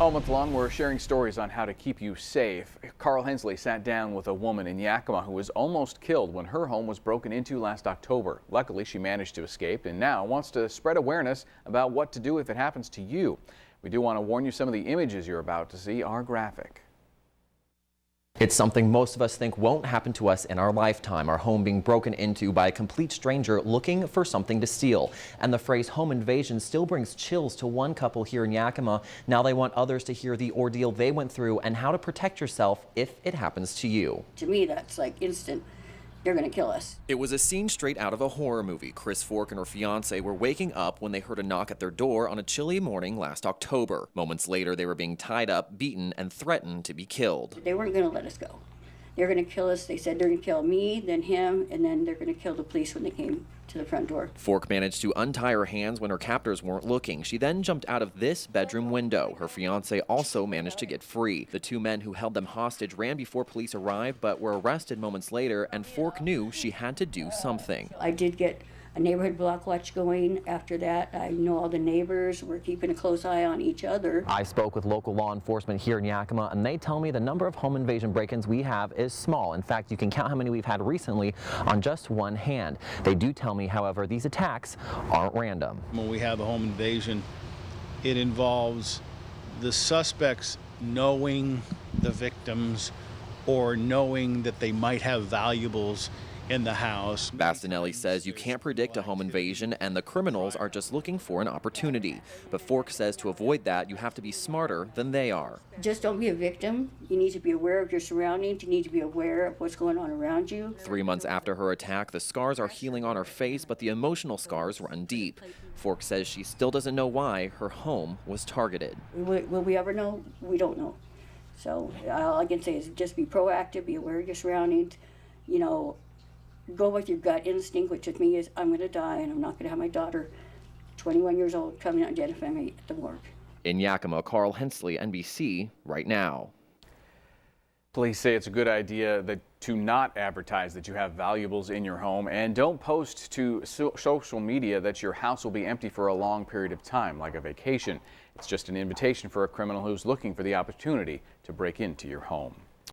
All month long, we're sharing stories on how to keep you safe. Carl Hensley sat down with a woman in Yakima who was almost killed when her home was broken into last October. Luckily, she managed to escape and now wants to spread awareness about what to do if it happens to you. We do want to warn you, some of the images you're about to see are graphic. It's something most of us think won't happen to us in our lifetime, our home being broken into by a complete stranger looking for something to steal. And the phrase home invasion still brings chills to one couple here in Yakima. Now they want others to hear the ordeal they went through and how to protect yourself if it happens to you. To me, that's like instant. They're going to kill us. It was a scene straight out of a horror movie. Chris Fork and her fiance were waking up when they heard a knock at their door on a chilly morning last October. Moments later, they were being tied up, beaten, and threatened to be killed. They weren't going to let us go. They're going to kill us. They said they're going to kill me, then him, and then they're going to kill the police when they came to the front door. Fork managed to untie her hands when her captors weren't looking. She then jumped out of this bedroom window. Her fiance also managed to get free. The two men who held them hostage ran before police arrived, but were arrested moments later, and Fork knew she had to do something. I did get a neighborhood block watch going after that. I know all the neighbors. We're keeping a close eye on each other. I spoke with local law enforcement here in Yakima, and they tell me the number of home invasion break-ins we have is small. In fact, you can count how many we've had recently on just one hand. They do tell me, however, these attacks aren't random. When we have a home invasion, it involves the suspects knowing the victims or knowing that they might have valuables in the house. Bastinelli says you can't predict a home invasion and the criminals are just looking for an opportunity. But Fork says to avoid that, you have to be smarter than they are. Just don't be a victim. You need to be aware of your surroundings. You need to be aware of what's going on around you. 3 months after her attack, the scars are healing on her face, but the emotional scars run deep. Fork says she still doesn't know why her home was targeted. Will we ever know? We don't know. So all I can say is just be proactive, be aware of your surroundings, go with your gut instinct, which with me is I'm going to die and I'm not going to have my daughter, 21 years old, coming and identifying me at the morgue. In Yakima, Carl Hensley, NBC, right now. Police say it's a good idea to not advertise that you have valuables in your home, and don't post to social media that your house will be empty for a long period of time, like a vacation. It's just an invitation for a criminal who's looking for the opportunity to break into your home.